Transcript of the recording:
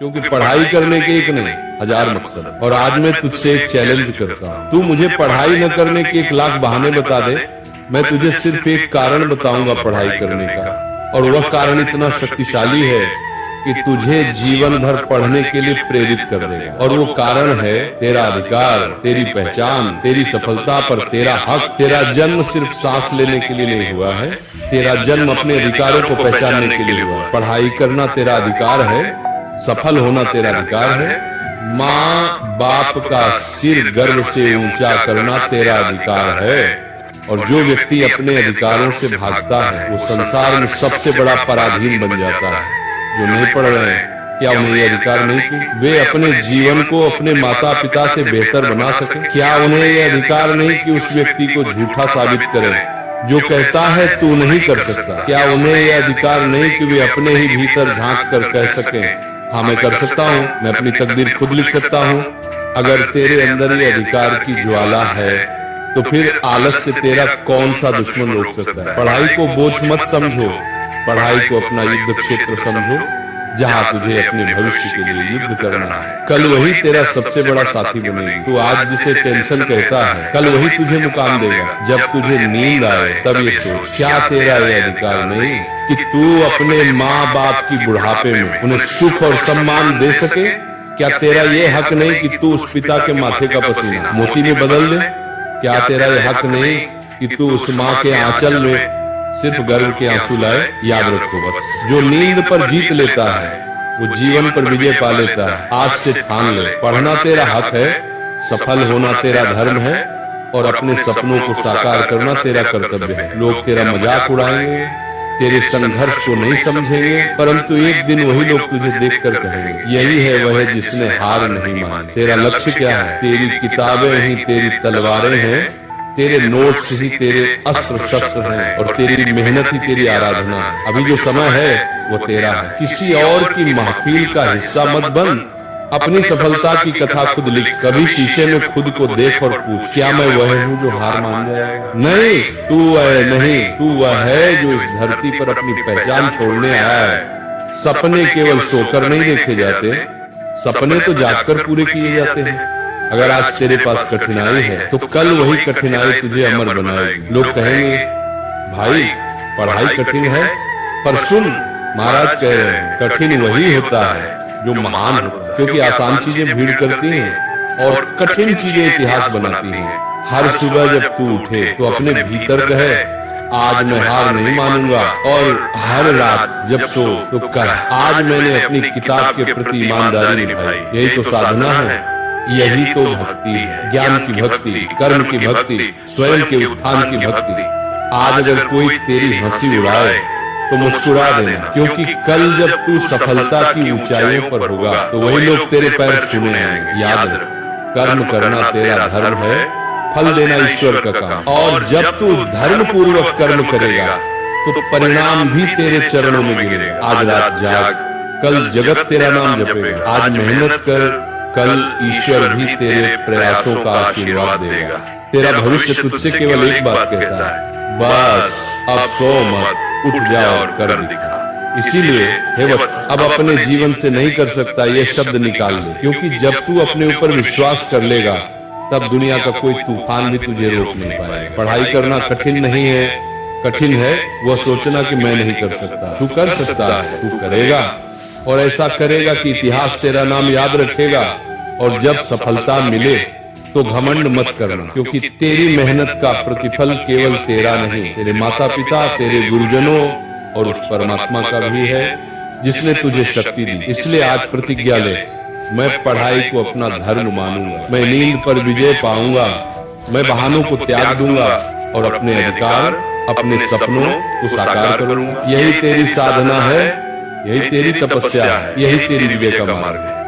क्योंकि पढ़ाई करने के एक नहीं 1000 मकसद। और आज मैं तुझसे एक चैलेंज करता हूँ, तू मुझे पढ़ाई न करने के 1 लाख बहाने बता दे, मैं तुझे सिर्फ एक कारण बताऊंगा पढ़ाई करने का, और वह कारण इतना शक्तिशाली है कि तुझे जीवन भर पढ़ने के लिए प्रेरित कर देगा। और वो कारण है तेरा अधिकार, तेरी पहचान, तेरी सफलता पर तेरा हक। तेरा जन्म सिर्फ सांस लेने के लिए नहीं हुआ है, तेरा जन्म अपने अधिकारों को पहचानने के लिए हुआ है। पढ़ाई करना तेरा अधिकार है, सफल होना तेरा अधिकार है, माँ बाप का सिर गर्व से ऊंचा करना तेरा अधिकार है। और जो व्यक्ति अपने अधिकारों से भागता है वो संसार में सबसे बड़ा पराधीन बन जाता है। जो नहीं पढ़ रहे हैं, क्या उन्हें ये अधिकार नहीं कि वे अपने जीवन को अपने माता पिता से बेहतर बना सके? क्या उन्हें ये अधिकार नहीं कि उस व्यक्ति को झूठा साबित करें जो कहता है तू नहीं कर सकता? क्या उन्हें ये अधिकार नहीं कि वे अपने ही भीतर झांक कर कह सकें, हाँ मैं कर सकता हूँ, मैं अपनी तकदीर खुद लिख सकता हूँ? अगर तेरे अंदर ये अधिकार की ज्वाला है तो फिर आलस से तेरा कौन सा दुश्मन रोक सकता है? पढ़ाई को बोझ मत समझो, पढ़ाई को अपना युद्ध क्षेत्र समझो, जहाँ तुझे अपने भविष्य के लिए युद्ध करना है। कल वही तेरा सबसे बड़ा साथी बनेगी। तू आज जिसे टेंशन कहता है, कल वही तुझे मुकाम देगा। जब तुझे नींद आए तब ये सोच, क्या तेरा ये अधिकार नहीं कि तू अपने माँ बाप की बुढ़ापे में उन्हें सुख और सम्मान दे सके? क्या तेरा ये हक नहीं कि तू उस पिता के माथे का पसीना मोती में बदल दे? क्या तेरा ये हक नहीं कि तू उस माँ के आंचल में सिर्फ गर्व के आंसू लाए? याद रखो बस, जो नींद पर जीत लेता है वो जीवन पर विजय पा लेता है। आज से ठान ले, पढ़ना तेरा हक है, सफल होना तेरा धर्म है, और अपने सपनों को साकार करना तेरा कर्तव्य है। लोग तेरा मजाक उड़ाएंगे, तेरे संघर्ष को नहीं समझेंगे, परंतु एक दिन वही लोग तुझे देखकर कहेंगे यही है वह जिसने हार नहीं मानी। तेरा लक्ष्य क्या है? तेरी किताबें ही तेरी तलवारें हैं, तेरे नोट्स ही तेरे अस्त्र शस्त्र हैं, और तेरी मेहनत ही तेरी आराधना है। अभी जो समय है वो तेरा है, किसी और की महफिल का हिस्सा मत बन। अपनी सफलता की कथा खुद लिख। कभी शीशे में खुद को देख और पूछ, क्या मैं वह हूँ जो हार मान जाएगा? नहीं, तू वह है जो इस धरती पर अपनी पहचान छोड़ने आया है। सपने केवल सोकर नहीं देखे जाते, सपने तो जागकर पूरे किए जाते हैं। अगर आज तेरे पास कठिनाई है तो कल वही कठिनाई तुझे अमर बनाएगी। लोग कहेंगे भाई पढ़ाई कठिन है, पर सुन महाराज कह रहे हैं कठिन वही होता है जो महान होता है, क्योंकि आसान चीजें भीड़ करती हैं और कठिन चीजें इतिहास बनाती हैं। हर सुबह जब तू उठे तो अपने भीतर कहे आज मैं हार नहीं मानूंगा, और हर रात जब सो तो कह आज मैंने अपनी किताब के प्रति ईमानदारी निभाई। यही तो साधना है, यही तो भक्ति है। ज्ञान की भक्ति, कर्म की भक्ति, स्वयं के उत्थान की भक्ति। आज अगर कोई तेरी हंसी उड़ाए तो मुस्कुरा देना, क्योंकि कल जब तू सफलता की ऊंचाइयों पर होगा तो वही लोग तेरे पैर छूने आएंगे। याद रख, कर्म करना तेरा धर्म है, फल देना ईश्वर का काम। और जब तू धर्म पूर्वक कर्म करेगा तो परिणाम भी तेरे चरणों में गिरेगा। आज रात जाग, कल जगत तेरा नाम जपेगा। आज मेहनत कर, कल ईश्वर भी तेरे प्रयासों का आशीर्वाद देगा। तेरा भविष्य तुझसे केवल एक बात कहता है, बस अब सो मत, उठ जा और कर दिखा। इसीलिए हे वत्स, अब अपने जीवन से नहीं कर सकता ये शब्द निकाल ले, क्योंकि जब तू अपने ऊपर विश्वास कर लेगा तब दुनिया का कोई तूफान भी तुझे रोक नहीं पाएगा। पढ़ाई करना कठिन नहीं है, कठिन है वह सोचना कि मैं नहीं कर सकता। तू कर सकता है, तू करेगा, और ऐसा करेगा कि इतिहास तेरा नाम याद रखेगा। और जब सफलता मिले तो घमंड मत करना, क्योंकि तेरी मेहनत का प्रतिफल केवल तेरा नहीं, तेरे माता पिता, तेरे गुरुजनों और उस परमात्मा का भी है जिसने तुझे शक्ति दी। इसलिए आज प्रतिज्ञा ले, मैं पढ़ाई को अपना धर्म मानूंगा, मैं नींद पर विजय पाऊंगा, मैं बहानों को त्याग दूंगा और अपने अधिकार, अपने सपनों को साकार करूंगा। यही तेरी साधना है, यही तेरी तपस्या है, यही तेरी विवेक का मार्ग है।